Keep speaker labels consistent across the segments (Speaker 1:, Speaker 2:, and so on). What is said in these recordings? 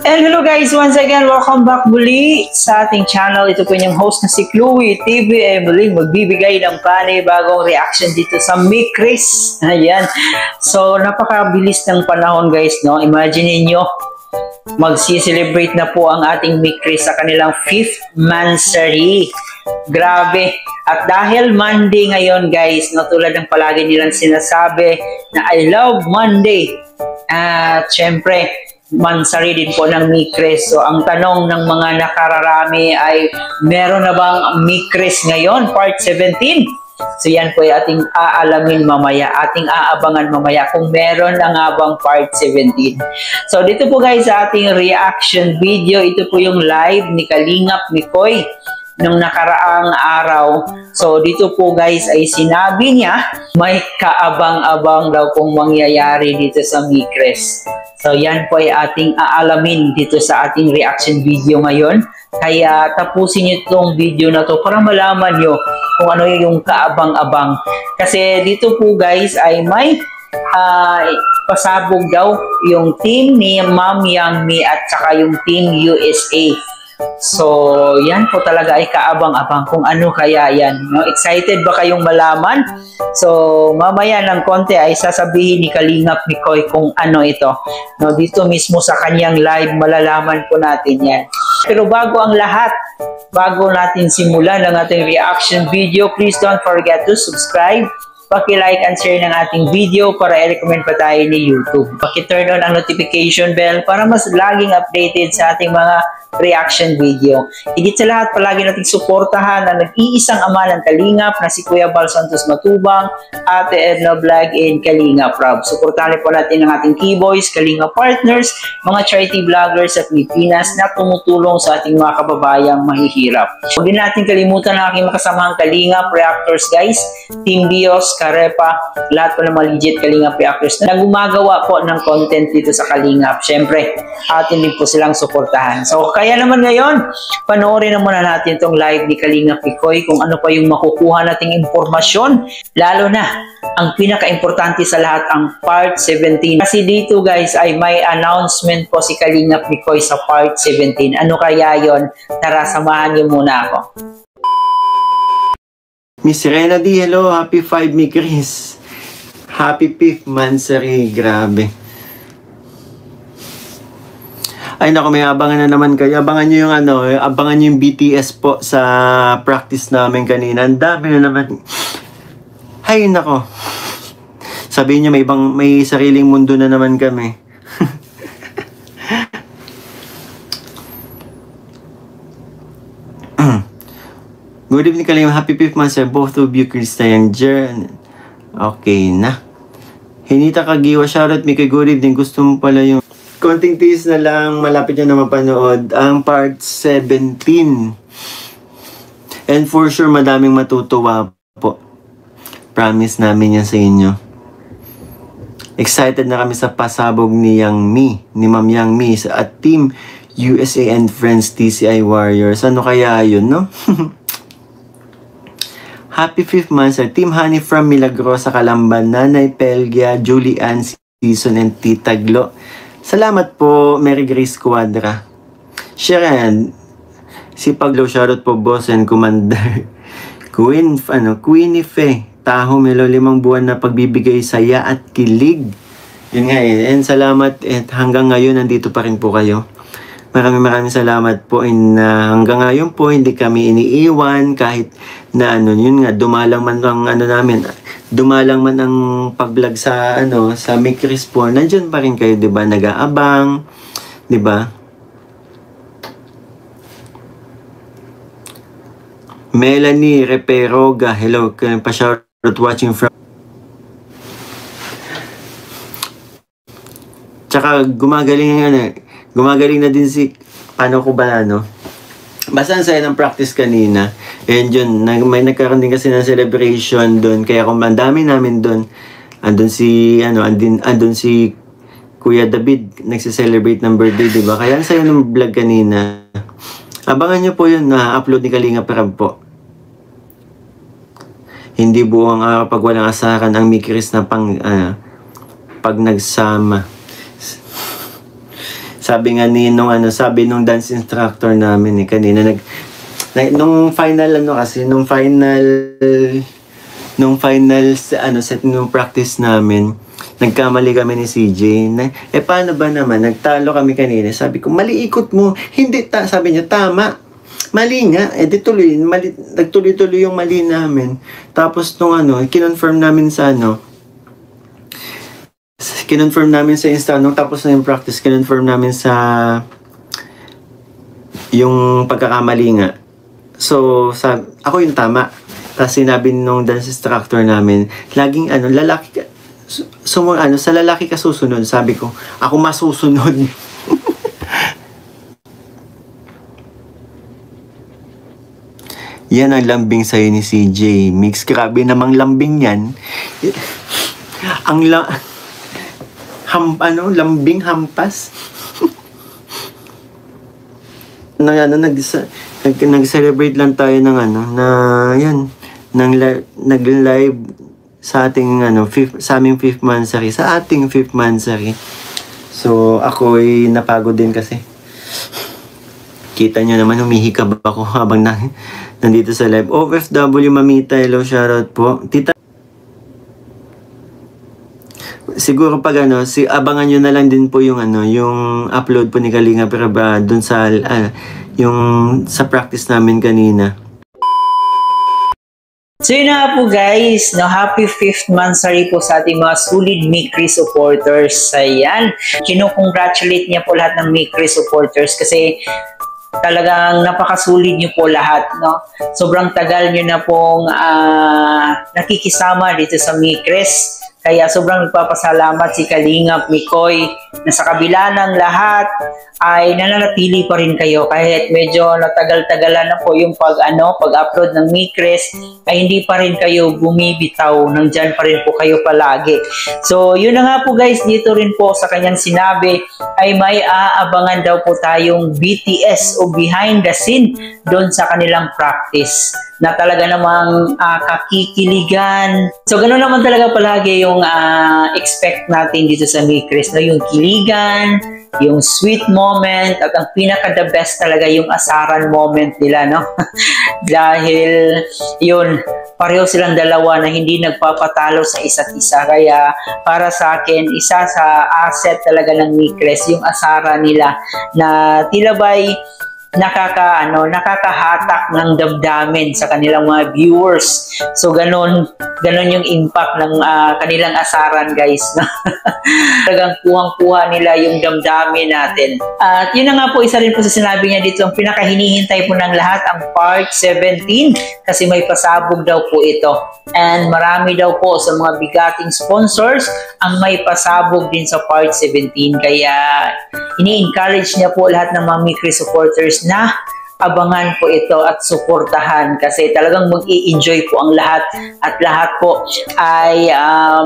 Speaker 1: And hello guys, once again, welcome back muli sa ating channel. Ito po yung host na si Chloe TV. Muling magbibigay ng panibagong reaction dito sa Mick Chris. Ayan. So, napakabilis ng panahon guys, no? Imagine niyo magsi-celebrate na po ang ating Mick Chris sa kanilang 5th mansary. Grabe. At dahil Monday ngayon guys, no, tulad ng palagi nilang sinasabi na I love Monday. At syempre, mansari din po ng Mick Chris. So, ang tanong ng mga nakararami ay, meron na bang Mick Chris ngayon? Part 17? So, yan po ay ating aalamin mamaya, ating aabangan mamaya kung meron na nga bang Part 17. So, dito po guys sa ating reaction video, ito po yung live ni Kalingap Mikoy nung nakaraang araw. So, dito po guys ay sinabi niya, may kaabang-abang daw kung mangyayari dito sa Mick Chris. So, yan po ay ating aalamin dito sa ating reaction video ngayon. Kaya tapusin niyo itong video na to para malaman niyo kung ano yung kaabang-abang. Kasi dito po guys ay may pasabog daw yung team ni Ma'am Yang-mi at saka yung team USA. So, yan po talaga ay kaabang-abang kung ano kaya yan. No? Excited ba kayong malaman? So, mamaya ng konti ay sasabihin ni Kalingap Mikoy kung ano ito. No, dito mismo sa kanyang live, malalaman po natin yan. Pero bago ang lahat, bago natin simulan ang ating reaction video, please don't forget to subscribe. Paki-like and share ng ating video para i-recommend pa tayo ni YouTube. Paki-turn on ang notification bell para mas laging updated sa ating mga reaction video. Higit sa lahat, palagi nating suportahan ang nag-iisang ama ng Kalingap na si Kuya Bal Santos Matubang, Ate Edna Vlog, and Kalingap Rob. Suportahan po natin ang ating keyboys, Kalingap partners, mga charity vloggers sa Pilipinas na tumutulong sa ating mga kababayang mahihirap. Huwag din natin kalimutan ang aking makasamahang Kalingap reactors guys, Team Bios, Karepa, lahat po ng mga legit Kalingap reactors na gumagawa po ng content dito sa Kalingap. Siyempre, atin din po silang suportahan. So, kaya naman ngayon, panoorin na muna natin itong live ni Kalingap Mikoy kung ano pa yung makukuha nating impormasyon. Lalo na, ang pinaka-importante sa lahat, ang Part 17. Kasi dito guys ay may announcement po si Kalingap Mikoy sa Part 17. Ano kaya yon? Tara, samahan niyo muna ako.
Speaker 2: Miss Rena D, hello. Happy 5 Mick Chris. Happy 5th mansary. Grabe. Ay nako, may abangan na naman kayo. Abangan nyo yung abangan nyo yung BTS po sa practice namin kanina. Ang dami na naman. Ay nako. Sabihin nyo may sariling mundo na naman kami. Good evening kalim. Happy 5th mansary. Both of you, Krista and Jer. Okay na. Hinita Kagiwa, shoutout Mickey. Good evening. Gusto mo pala yung konting tease na lang, malapit nyo na mapanood ang Part 17. And for sure, madaming matutuwa po. Promise namin yan sa inyo. Excited na kami sa pasabog ni Yang-mi, ni Ma'am Yang-mi at Team USA and Friends TCI Warriors. Ano kaya yun, no? Happy 5th mansary. Team Honey from Milagrosa, Kalamban, Nanay Pelgia, Julie Ann Season, and Tita Glo. Salamat po, Mary Grace Quadra. Sharon, si Paglo, shoutout po, boss and commander. Queenie Fe, Taho Melo, 5 buwan na pagbibigay saya at kilig. Yun nga eh. And salamat, at hanggang ngayon, nandito pa rin po kayo. Maraming salamat po. And hanggang ngayon po, hindi kami iniiwan kahit na yun nga, dumalang man ang namin, dumalang man ang pag-vlog sa sa Mick Chris po, nandiyan pa rin kayo, 'di ba? Nag-aabang, 'di ba? Melanie Reperoga, hello, pa-shoutout watching from. Tsaka gumagaling na din si basta ang saya ng practice kanina. And yun, may nagkaroon din kasi ng celebration doon. Kaya kung ang dami namin doon, andun si Kuya David, nagse-celebrate ng birthday, diba? Kaya ang saya ng vlog kanina. Abangan nyo po yun, na-upload ni Kalingap Rob po. Hindi buong pag walang asaran ang Mick Chris na pag nagsama. Sabi nga ni sabi nung dance instructor namin kanina nung final set nung practice namin, nagkamali kami ni CJ. Paano ba naman? Nagtalo kami kanina. Sabi ko, mali ikot mo. Hindi, sabi niya, tama. Mali nga. Nagtuloy-tuloy yung mali namin. Tapos kinonfirm namin sa instructor. Tapos na yung practice, kinonfirm namin sa yung pagkakamali nga. So, ako yung tama. Tapos sinabi nung dance instructor namin, laging lalaki ka, sa lalaki ka susunod. Sabi ko, ako masusunod. Yan ang lambing sa'yo ni CJ Mix. Grabe namang lambing yan. Lambing hampas. Nag-celebrate lang tayo ng nag-live sa ating sa aming 5th monthsary, sa ating 5th monthsary. So ako ay napagod din kasi. Kita nyo naman, humihikab ako habang nandito sa live. OFW Mamita, hello, shoutout po. Tita, siguro pag abangan nyo na lang din po yung yung upload po ni Kalinga pero dun sa yung sa practice namin kanina.
Speaker 1: So yun na po guys, happy 5th monthsary po sa ating mga solid Mikri supporters. Ayan, kino-congratulate niya po lahat ng Mikri supporters kasi talagang napakasulit niyo po lahat, no? Sobrang tagal niyo na pong nakikisama dito sa Mikres. Kaya sobrang nagpapasalamat si Kalingap Mikoy na sa kabila ng lahat ay nananatili pa rin kayo kahit medyo natagal-tagalan na po yung pag-upload ng Mikres ay hindi pa rin kayo bumibitaw, nandyan pa rin po kayo palagi. So yun na nga po guys, dito rin po sa kanyang sinabi ay may aabangan daw po tayong BTS o behind the scene doon sa kanilang practice na talaga namang kakikiligan. So ganoon naman talaga palagi yung expect natin dito sa Mikres, no? Yung kiligan, yung sweet moment, at ang pinaka-the best talaga yung asaran moment nila, no? Dahil yun, pareho silang dalawa na hindi nagpapatalo sa isa't isa. Kaya para sa akin, isa sa asset talaga ng Mikres, yung asara nila na tila ba'y nakakahatak ng damdamin sa kanilang mga viewers. So ganon yung impact ng kanilang asaran guys. Talagang kuhang-kuha nila yung damdamin natin. At yun na nga po, isa rin po sa sinabi niya dito, ang pinakahinihintay po ng lahat ang part 17 kasi may pasabog daw po ito. And marami daw po sa mga bigating sponsors ang may pasabog din sa part 17. Kaya ini-encourage niya po lahat ng mga Mikri supporters na abangan po ito at suportahan kasi talagang mag-i-enjoy po ang lahat at lahat po ay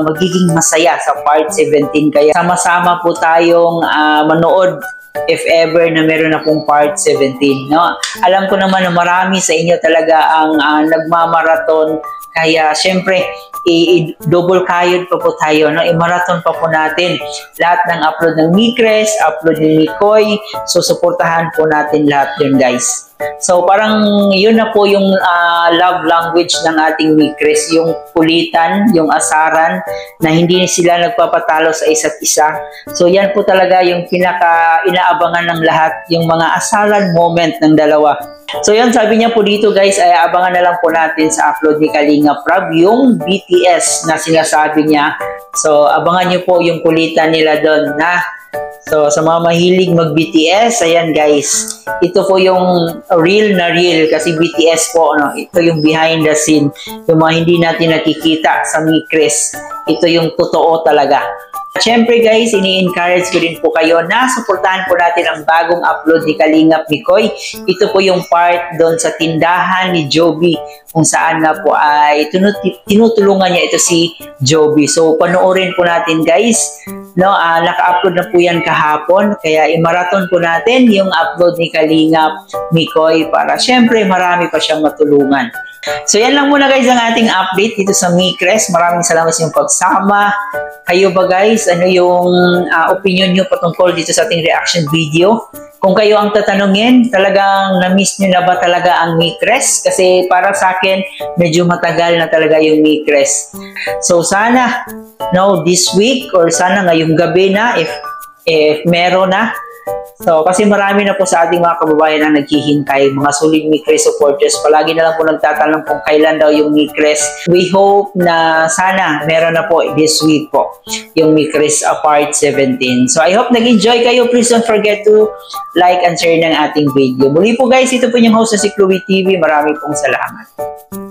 Speaker 1: magiging masaya sa part 17. Kaya sama-sama po tayong manood if ever na meron na pong part 17. No? Alam ko naman na marami sa inyo talaga ang nagmamarathon. Kaya syempre, i-double kayod pa po tayo, no? I-marathon pa po natin lahat ng upload ng Mikres, upload ni Mikoy. So, suportahan po natin lahat yun, guys. So, parang yun na po yung love language ng ating Mikres, yung kulitan, yung asaran, na hindi sila nagpapatalo sa isa't isa. So, yan po talaga yung pinaka-inaabangan ng lahat, yung mga asaran moment ng dalawa. So yan, sabi niya po dito guys, ay abangan na lang po natin sa upload ni Kalinga Prab yung BTS na sinasabi niya. So abangan niyo po yung kulitan nila doon na. So sa mga mahilig mag-BTS, ayan guys, ito po yung real na real kasi BTS po, no? Ito yung behind the scene, yung mga hindi natin nakikita sa Mikres. Ito yung totoo talaga. Siyempre guys, ini-encourage ko din po kayo na suportahan po natin ang bagong upload ni Kalingap Mikoy. Ito po yung part doon sa tindahan ni Joby kung saan nga po ay tinutulungan niya ito si Joby. So panoorin po natin guys. No, naka-upload na po yan kahapon. Kaya i-marathon po natin yung upload ni Kalingap Mikoy para siyempre marami pa siyang matulungan. So yan lang muna guys ang ating update dito sa Micres. Maraming salamat sa inyong pagsama. Kayo ba guys, ano yung opinion nyo patungkol dito sa ating reaction video? Kung kayo ang tatanungin, talagang na-miss nyo na ba talaga ang Micres? Kasi para sa akin, medyo matagal na talaga yung Micres. So sana, no, this week or sana ngayong gabi na, if meron na. So, kasi marami na po sa ating mga kababayan na naghihintay, mga solid Micres supporters. Palagi na lang po nagtatanong kung kailan daw yung Micres. We hope na sana meron na po this week po yung Micres Part 17. So, I hope nag-enjoy kayo. Please don't forget to like and share ng ating video. Muli po guys, ito po yung host na si Chloe TV. Marami pong salamat.